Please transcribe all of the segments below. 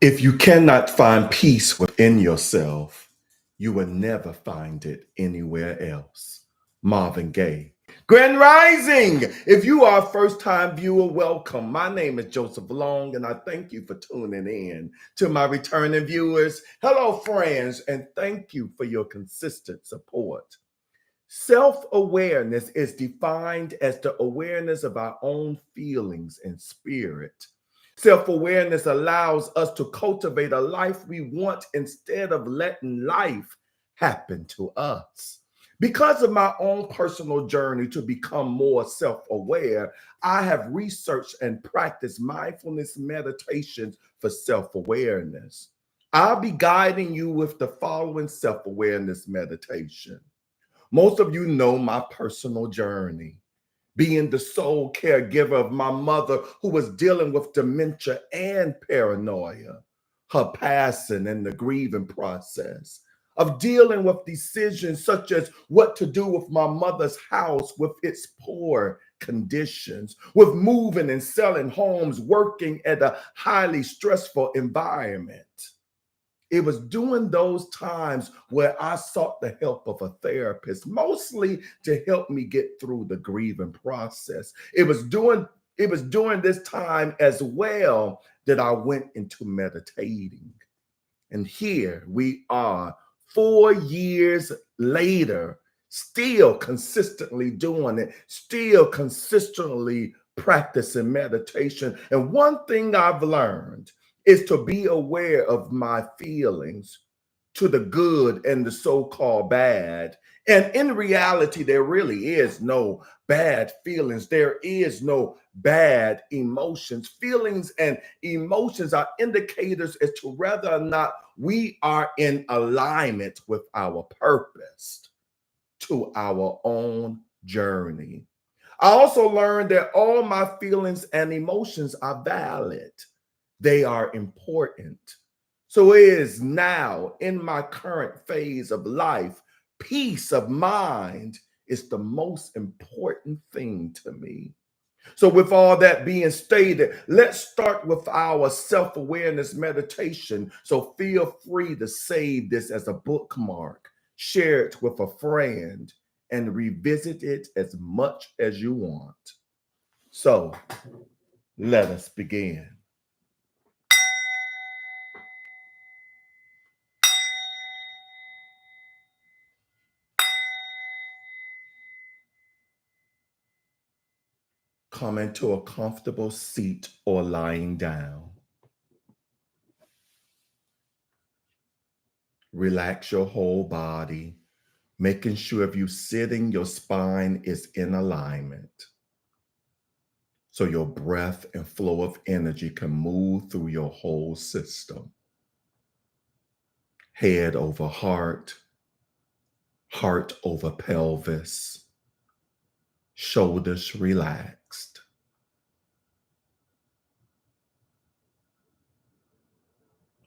If you cannot find peace within yourself, you will never find it anywhere else. Marvin Gaye. Grand Rising! If you are a first time viewer, welcome. My name is Joseph Long, and I thank you for tuning in. To my returning viewers, hello, friends, and thank you for your consistent support. Self awareness is defined as the awareness of our own feelings and spirit. Self awareness allows us to cultivate a life we want instead of letting life happen to us. Because of my own personal journey to become more self aware, I have researched and practiced mindfulness meditations for self awareness. I'll be guiding you with the following self awareness meditation. Most of you know my personal journey, being the sole caregiver of my mother who was dealing with dementia and paranoia, her passing and the grieving process, of dealing with decisions such as what to do with my mother's house with its poor conditions, with moving and selling homes, working at a highly stressful environment. It was during those times where I sought the help of a therapist, mostly to help me get through the grieving process. It was during this time as well that I went into meditating. And here we are, 4 years later, still consistently doing it, still consistently practicing meditation. And one thing I've learned is to be aware of my feelings, to the good and the so-called bad. And in reality, there really is no bad feelings. There is no bad emotions. Feelings and emotions are indicators as to whether or not we are in alignment with our purpose, to our own journey. I also learned that all my feelings and emotions are valid. They are important. So it is now in my current phase of life, peace of mind is the most important thing to me. So, with all that being stated, let's start with our self awareness meditation. So, feel free to save this as a bookmark, share it with a friend, and revisit it as much as you want. So, let us begin. Come into a comfortable seat or lying down. Relax your whole body, making sure if you're sitting, your spine is in alignment, so your breath and flow of energy can move through your whole system. Head over heart, heart over pelvis, shoulders relaxed.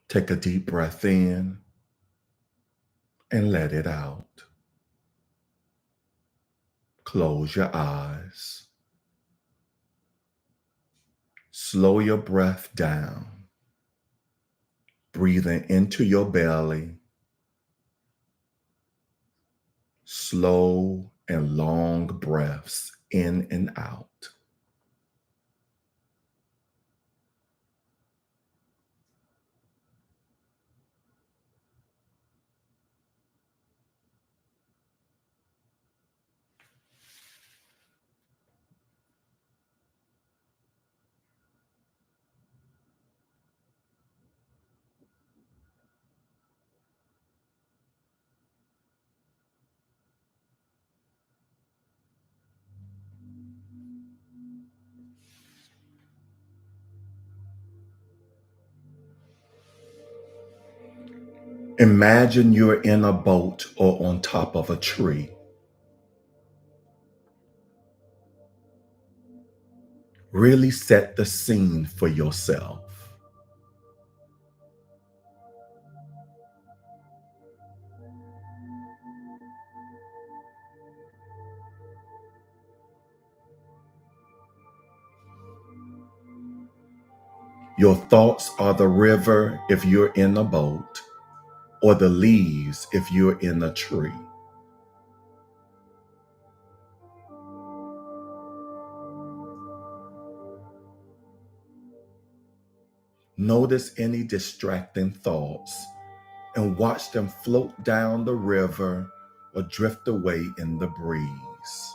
Take a deep breath in and let it out. Close your eyes. Slow your breath down, breathing into your belly. Slow and long breaths in and out. Imagine you're in a boat or on top of a tree. Really set the scene for yourself. Your thoughts are the river if you're in a boat, or the leaves if you're in a tree. Notice any distracting thoughts and watch them float down the river or drift away in the breeze.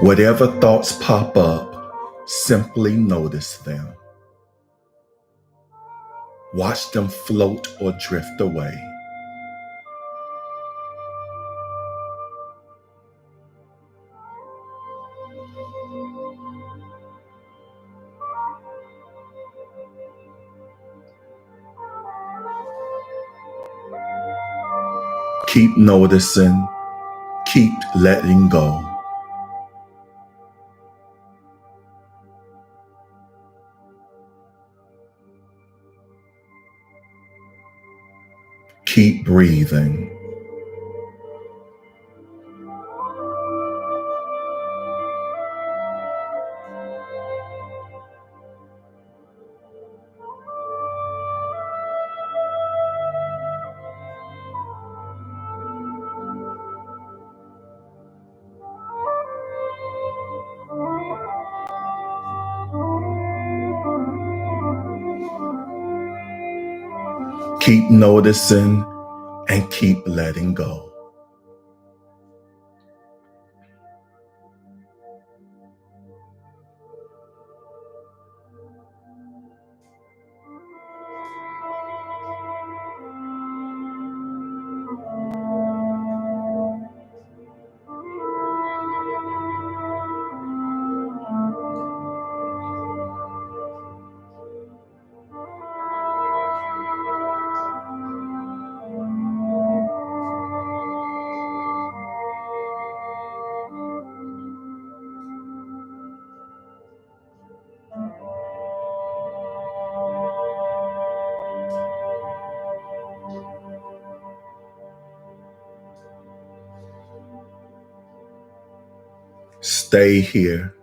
Whatever thoughts pop up, simply notice them. Watch them float or drift away. Keep noticing, keep letting go. Keep breathing. Keep noticing and keep letting go. Stay here.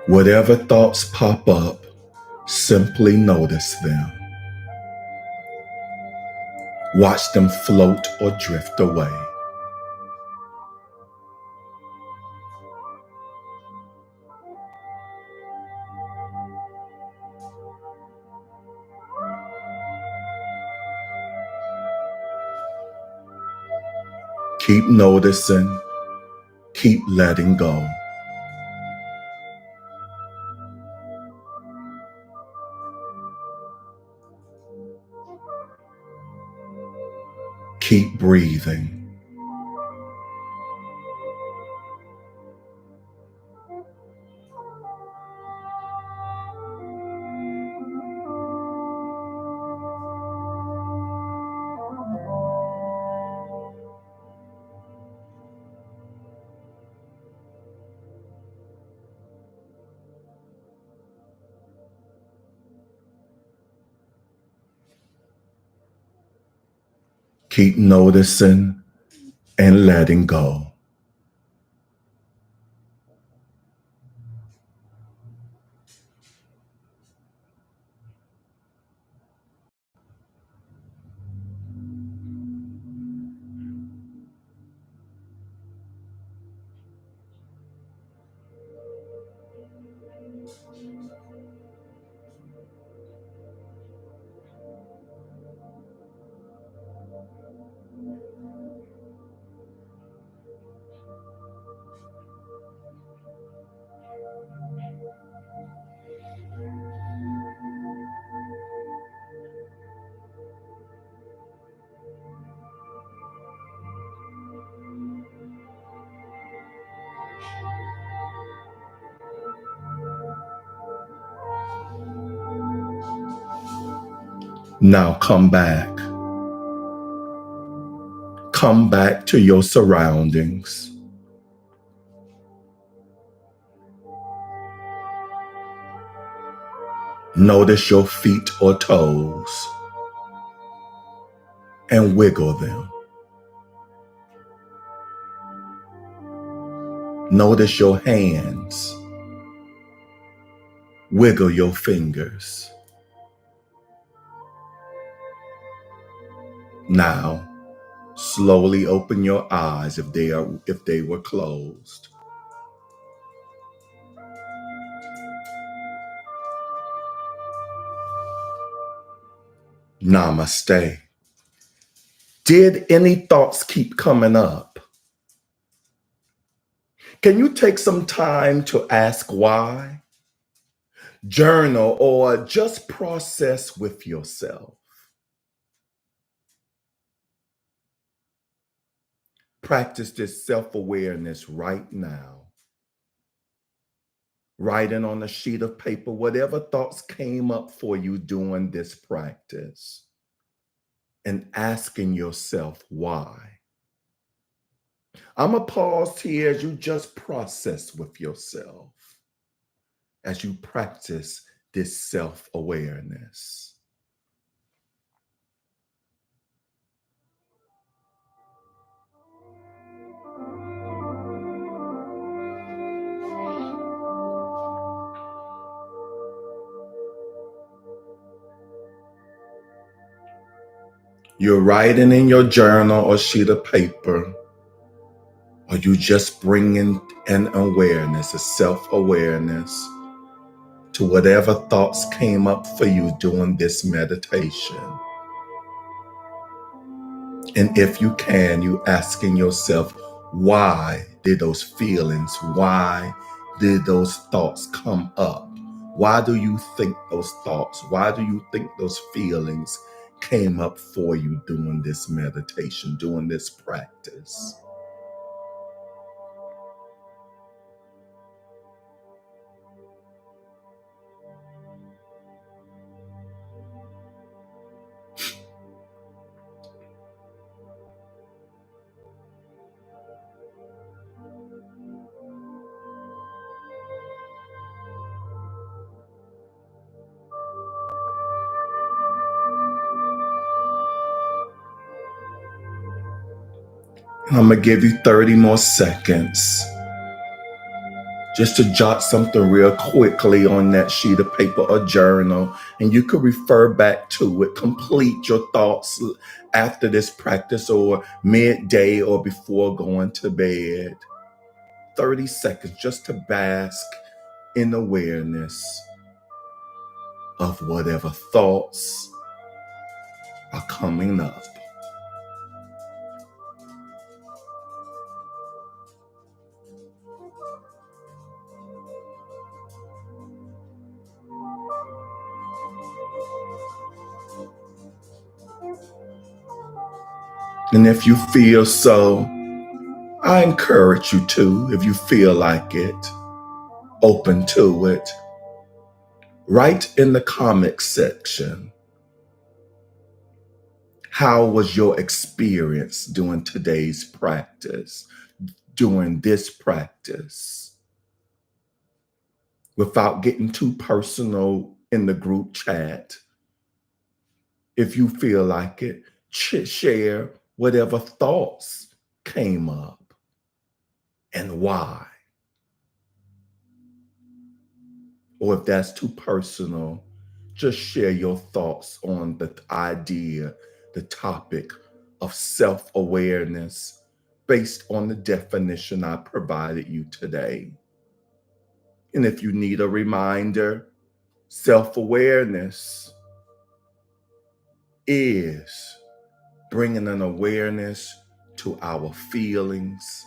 Whatever thoughts pop up, simply notice them. Watch them float or drift away. Keep noticing, keep letting go. Keep breathing. Keep noticing and letting go. Now come back. Come back to your surroundings. Notice your feet or toes and wiggle them. Notice your hands. Wiggle your fingers. Now, slowly open your eyes if they were closed. Namaste. Did any thoughts keep coming up? Can you take some time to ask why? Journal or just process with yourself. Practice this self-awareness right now. Writing on a sheet of paper whatever thoughts came up for you during this practice and asking yourself why. I'm going to pause here as you just process with yourself as you practice this self-awareness. You're writing in your journal or sheet of paper, or you just bringing an awareness, a self-awareness to whatever thoughts came up for you during this meditation. And if you can, you asking yourself, why did those feelings, why did those thoughts come up? Why do you think those thoughts, why do you think those feelings came up for you during this meditation, during this practice? I'm gonna give you 30 more seconds just to jot something real quickly on that sheet of paper or journal, and you could refer back to it. Complete your thoughts after this practice or midday or before going to bed. 30 seconds just to bask in awareness of whatever thoughts are coming up. And if you feel so, I encourage you to, if you feel like it, open to it, write in the comments section, how was your experience during today's practice, during this practice? Without getting too personal in the group chat, if you feel like it, share whatever thoughts came up and why. Or if that's too personal, just share your thoughts on the idea, the topic of self-awareness based on the definition I provided you today. And if you need a reminder, self-awareness is bringing an awareness to our feelings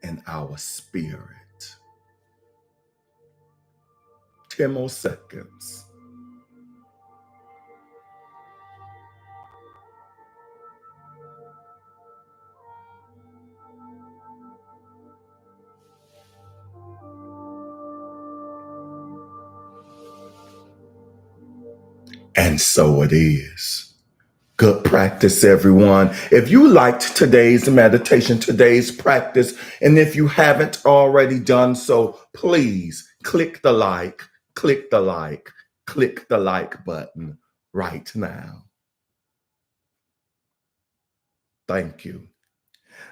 and our spirit. 10 more seconds. And so it is. Good practice, everyone. If you liked today's meditation, today's practice, and if you haven't already done so, please click the like, click the like, click the like button right now. Thank you.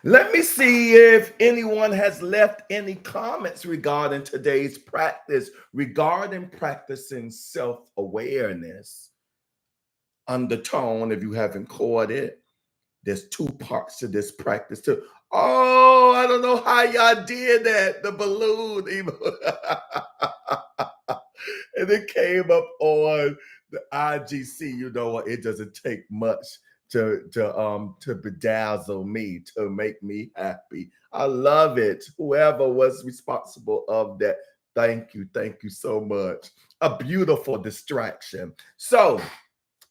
Let me see if anyone has left any comments regarding today's practice, regarding practicing self awareness. Undertone, if you haven't caught it, there's two parts to this practice too. Oh, I don't know how y'all did that. The balloon, even. And it came up on the IGC. You know what? It doesn't take much to bedazzle me, to make me happy. I love it. Whoever was responsible of that, thank you so much. A beautiful distraction. So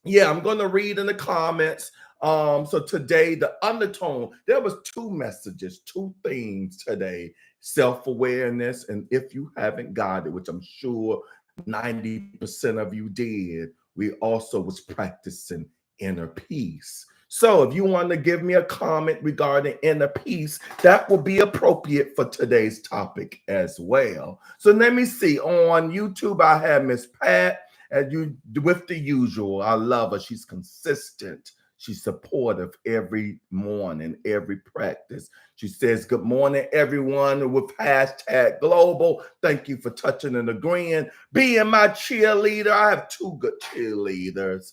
yeah, I'm going to read in the comments. So today, the undertone, there was two messages, two themes today: self-awareness, and if you haven't got it, which I'm sure 90% of you did, we also was practicing inner peace. So if you want to give me a comment regarding inner peace, that will be appropriate for today's topic as well. So let me see. On YouTube, I have Miss Pat, and you with the usual. I love her. She's consistent. She's supportive every morning, every practice. She says, "Good morning, everyone," with hashtag global. Thank you for touching and agreeing. Being my cheerleader. I have two good cheerleaders.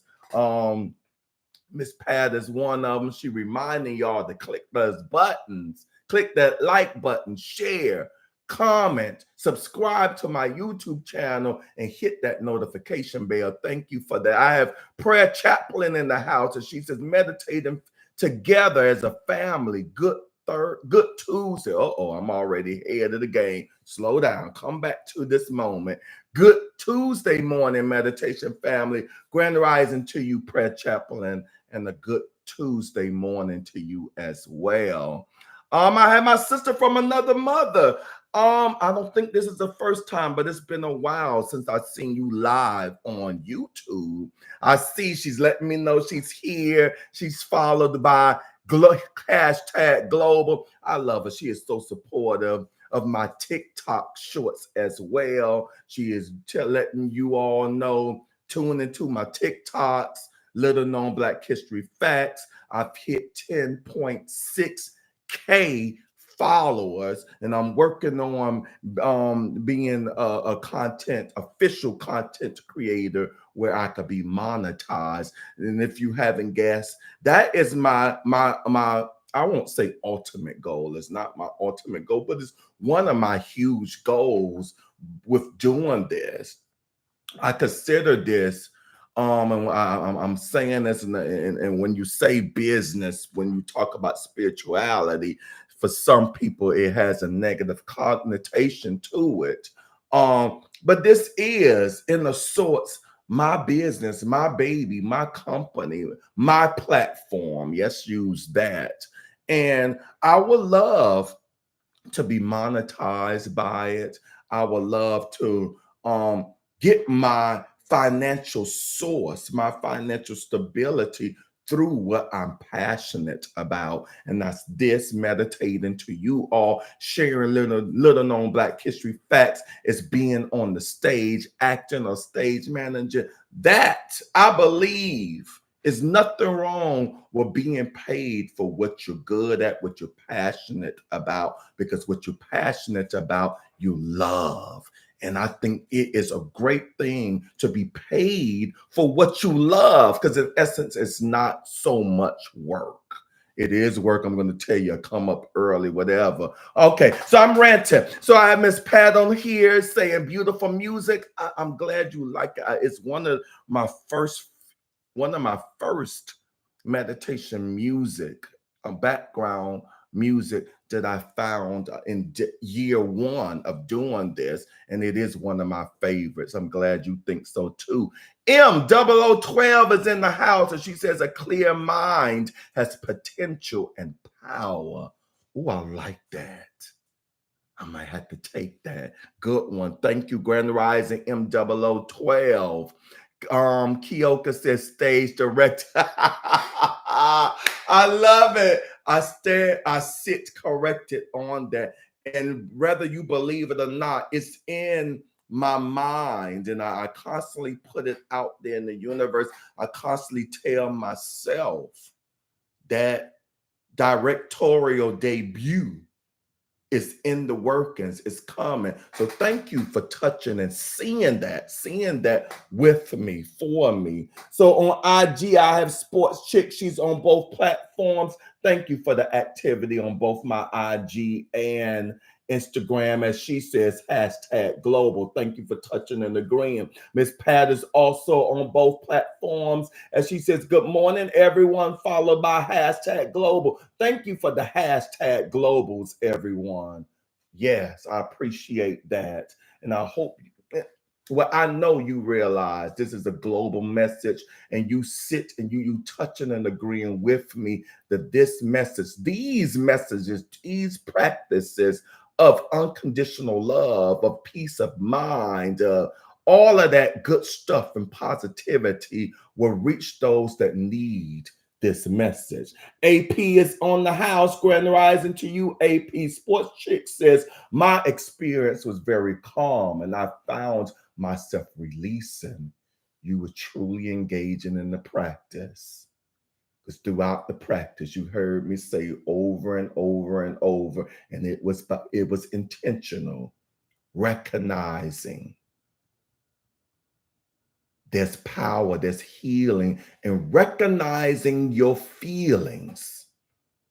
Miss Pat is one of them. She reminding y'all to click those buttons, click that like button, share, comment, subscribe to my YouTube channel, and hit that notification bell. Thank you for that. I have prayer chaplain in the house, and she says meditating together as a family. Good Tuesday. I'm already ahead of the game. Slow down. Come back to this moment. Good Tuesday morning, meditation family. Grand rising to you, prayer chaplain, and a good Tuesday morning to you as well. I had my sister from another mother. I don't think this is the first time, but it's been a while since I've seen you live on YouTube. I see she's letting me know she's here. She's followed by hashtag global. I love her. She is so supportive of my TikTok shorts as well. She is letting you all know, tune into my TikToks, little known Black history facts. I've hit 10.6K followers, and I'm working on being a official content creator where I could be monetized. And if you haven't guessed, that is my I won't say ultimate goal. It's not my ultimate goal, but it's one of my huge goals with doing this. I consider this, and I'm saying this, and when you say business, when you talk about spirituality, for some people it has a negative connotation to it. But this is, in a sorts, my business, my baby, my company, my platform. Yes, use that, and I would love to be monetized by it. I would love to get my financial source, my financial stability through what I'm passionate about. And that's this, meditating to you all, sharing little known Black history facts, is being on the stage, acting a stage manager. That, I believe, is nothing wrong with being paid for what you're good at, what you're passionate about, because what you're passionate about, you love. And I think it is a great thing to be paid for what you love, because in essence, it's not so much work. It is work. I'm going to tell you, come up early, whatever. Okay, so I'm ranting. So I have Miss Pat on here saying beautiful music. I'm glad you like it. It's one of my first meditation music, background music that I found in year one of doing this, and it is one of my favorites. I'm glad you think so too. M0012 is in the house, and she says a clear mind has potential and power. Oh, I like that. I might have to take that. Good one. Thank you, Grand Rising M0012. Kioka says stage direct. I love it. I sit corrected on that. And whether you believe it or not, it's in my mind. And I constantly put it out there in the universe. I constantly tell myself that directorial debut is in the workings, it's coming. So thank you for touching and seeing that with me, for me. So on IG, I have Sports Chick. She's on both platforms. Thank you for the activity on both my IG and Instagram. As she says, hashtag global. Thank you for touching and agreeing. Miss Pat is also on both platforms. As she says, good morning, everyone, followed by hashtag global. Thank you for the hashtag globals, everyone. Yes, I appreciate that. And I hope, well, I know you realize this is a global message, and you sit and you touching and agreeing with me that this message, these messages, these practices of unconditional love, of peace of mind, all of that good stuff and positivity will reach those that need this message. AP is on the house. Grand rising to you, AP. Sports Chick says, my experience was very calm and I found myself releasing. You were truly engaging in the practice. Because throughout the practice, you heard me say over and over and over, and it was intentional, recognizing there's power, there's healing, and recognizing your feelings.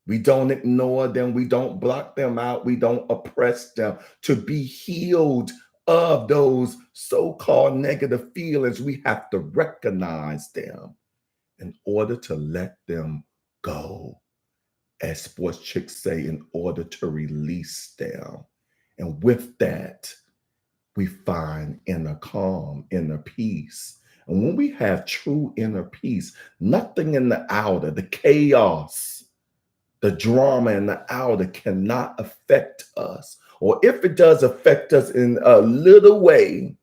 We don't ignore them. We don't block them out. We don't oppress them. To be healed of those so-called negative feelings, we have to recognize them in order to let them go. As sports chicks say, in order to release them. And with that, we find inner calm, inner peace. And when we have true inner peace, nothing in the outer, the chaos, the drama in the outer cannot affect us. Or if it does affect us in a little way,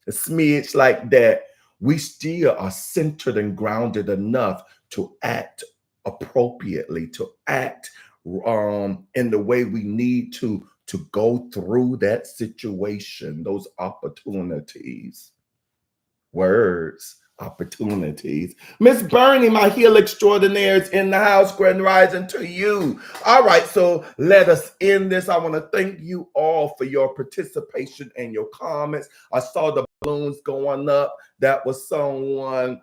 a smidge like that, we still are centered and grounded enough to act appropriately, to act in the way we need to go through that situation, those opportunities. Words, opportunities. Miss Bernie, my heel extraordinaire, is in the house. Grand rising to you. All right, so let us end this. I want to thank you all for your participation and your comments. I saw the balloons going up. That was someone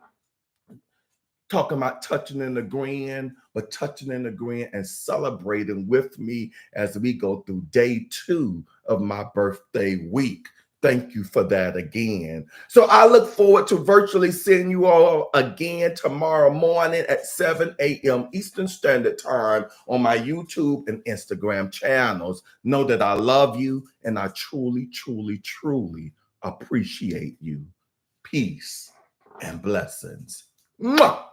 talking about touching and agreeing, but touching and agreeing and celebrating with me as we go through day 2 of my birthday week. Thank you for that again. So I look forward to virtually seeing you all again tomorrow morning at 7 a.m. Eastern Standard Time on my YouTube and Instagram channels. Know that I love you and I truly, truly, truly appreciate you. Peace and blessings. Mwah!